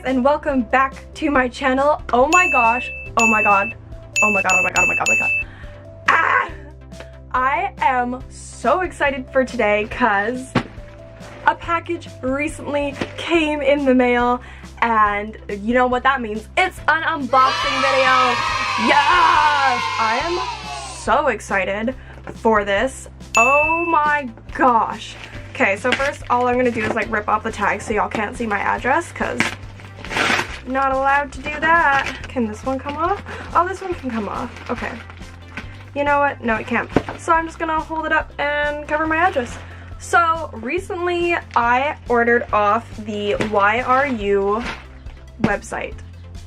guys, and welcome back to my channel. Oh my gosh, oh my god, oh my god, oh my god, oh my god, oh my god. Ah! I am so excited for today because a package recently came in the mail, and you know what that means. It's an unboxing video. Yes! I am so excited for this. Oh my gosh. Okay, so first all I'm gonna do is like rip off the tag so y'all can't see my address because I'm not allowed to do that. Can this one come off? Oh, this one can come off. Okay. You know what? No, it can't. So I'm just gonna hold it up and cover my address. So recently I ordered off the YRU website,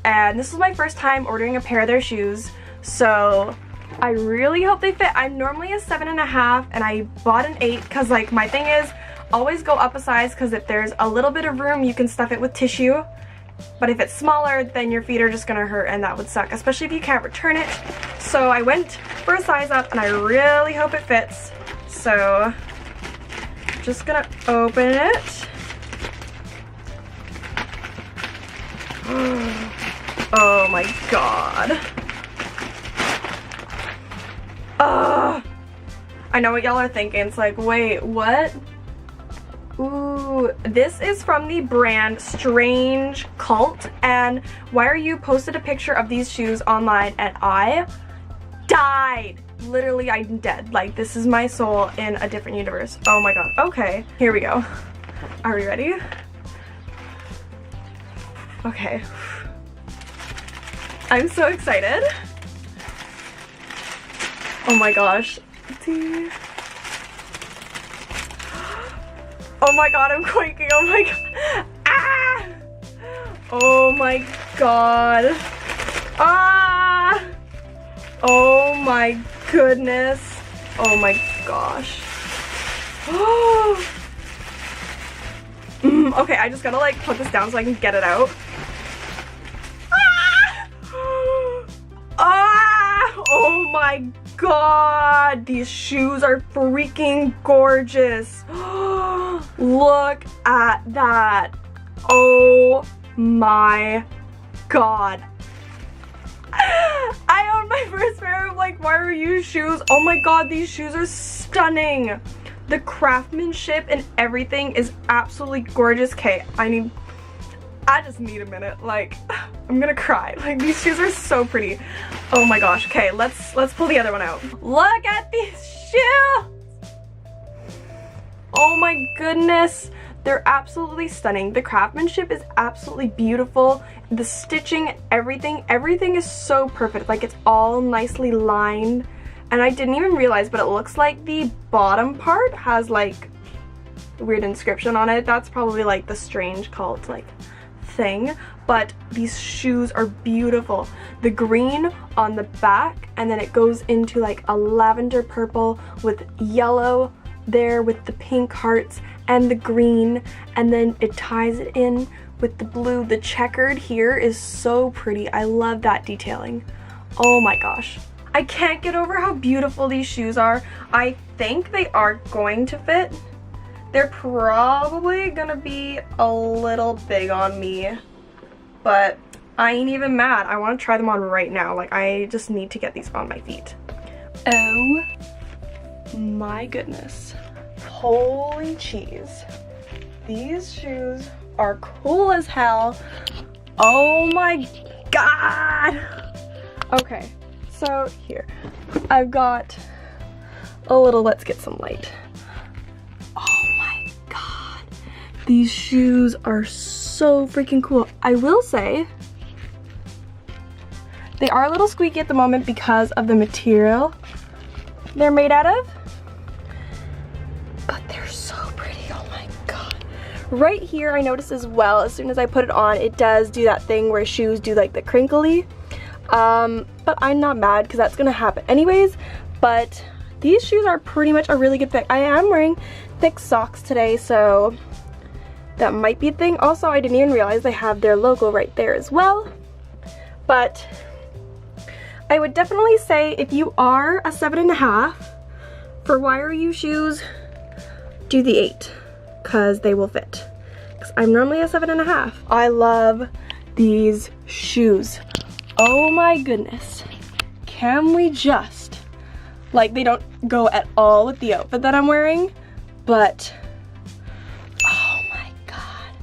and this is my first time ordering a pair of their shoes, so I really hope they fit. I'm normally a 7.5 and I bought an 8 because like my thing is always go up a size, because if there's a little bit of room you can stuff it with tissue, but if it's smaller then your feet are just gonna hurt and that would suck, especially if you can't return it. So I went for a size up and I really hope it fits. So just gonna open it. Oh my god. I know what y'all are thinking. It's like, wait, what? Ooh, this is from the brand Strange Cult, and YRU posted a picture of these shoes online and I died. Literally, I'm dead. Like, this is my soul in a different universe. Oh my god. Okay, here we go. Are we ready? Okay. I'm so excited. Oh my gosh. Oh my god, I'm quaking. Oh my god. Ah! Oh my god. Ah! Oh my goodness. Oh my gosh. Okay, I just gotta like put this down so I can get it out. Ah! Ah! Oh my god, these shoes are freaking gorgeous. Look at that. Oh my god. I own my first pair of like YRU shoes. Oh my god, these shoes are stunning. The craftsmanship and everything is absolutely gorgeous. Okay, I just need a minute. Like, I'm gonna cry. Like, these shoes are so pretty. Oh my gosh. Okay, let's pull the other one out. Look at these shoes. Oh my goodness. They're absolutely stunning. The craftsmanship is absolutely beautiful. The stitching, everything is so perfect. Like, it's all nicely lined. And I didn't even realize, but it looks like the bottom part has like a weird inscription on it. That's probably like the Strange Cult like thing, but these shoes are beautiful. The green on the back, and then it goes into like a lavender purple with yellow there with the pink hearts and the green, and then it ties it in with the blue. The checkered here is so pretty. I love that detailing. Oh my gosh. I can't get over how beautiful these shoes are. I think they are going to fit. They're probably gonna be a little big on me, but I ain't even mad. I want to try them on right now. Like, I just need to get these on my feet. Oh my goodness. Holy cheese. These shoes are cool as hell. Oh my god. Okay, so here. I've got a little, let's get some light. These shoes are so freaking cool. I will say, they are a little squeaky at the moment because of the material they're made out of, but they're so pretty. Oh my god. Right here I noticed as well, as soon as I put it on, it does do that thing where shoes do like the crinkly, but I'm not mad because that's gonna happen anyways. But these shoes are pretty much a really good fit. I am wearing thick socks today, so that might be a thing. Also, I didn't even realize they have their logo right there as well. But I would definitely say if you are a 7.5 for YRU shoes, do the 8 because they will fit. 6. I'm normally a 7.5. I love these shoes. Oh my goodness. Can we just, like, they don't go at all with the outfit that I'm wearing, but oh my god,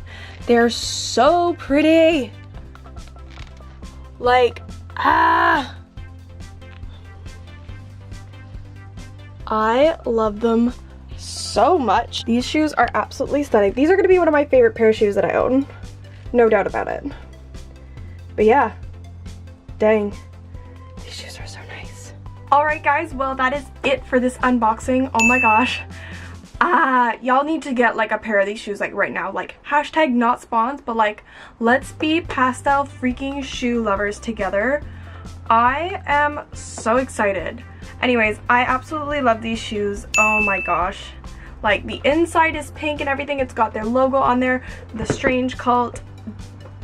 they're so pretty. Like, I love them so much. These shoes are absolutely stunning. These are gonna be one of my favorite pair of shoes that I own. No doubt about it. But yeah, dang, these shoes are so nice. Alright guys, well that is it for this unboxing. Oh my gosh. Y'all need to get like a pair of these shoes like right now. Like hashtag not spawns, but like let's be pastel freaking shoe lovers together. I am so excited. Anyways, I absolutely love these shoes. Oh my gosh. Like the inside is pink and everything. It's got their logo on there. The strange cult.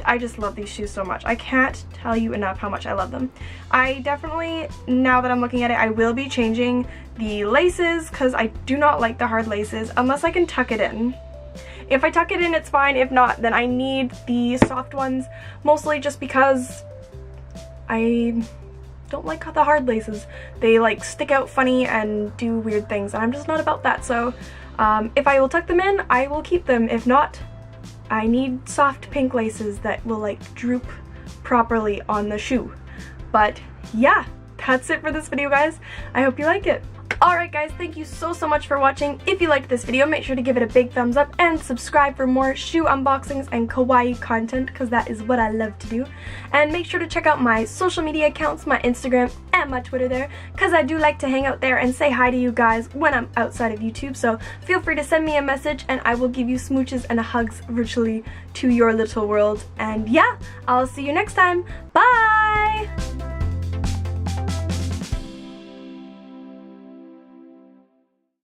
I just love these shoes so much. I can't tell you enough how much I love them. I definitely, now that I'm looking at it, I will be changing the laces because I do not like the hard laces unless I can tuck it in. If I tuck it in, it's fine. If not, then I need the soft ones, mostly just because I don't like the hard laces. They like stick out funny and do weird things, and I'm just not about that. So if I will tuck them in, I will keep them. If not, I need soft pink laces that will like droop properly on the shoe. But yeah, that's it for this video, guys. I hope you like it. Alright guys, thank you so much for watching. If you liked this video, make sure to give it a big thumbs up and subscribe for more shoe unboxings and kawaii content, because that is what I love to do. And make sure to check out my social media accounts, my Instagram and my Twitter there, because I do like to hang out there and say hi to you guys when I'm outside of YouTube. So feel free to send me a message and I will give you smooches and hugs virtually to your little world. And yeah, I'll see you next time. Bye!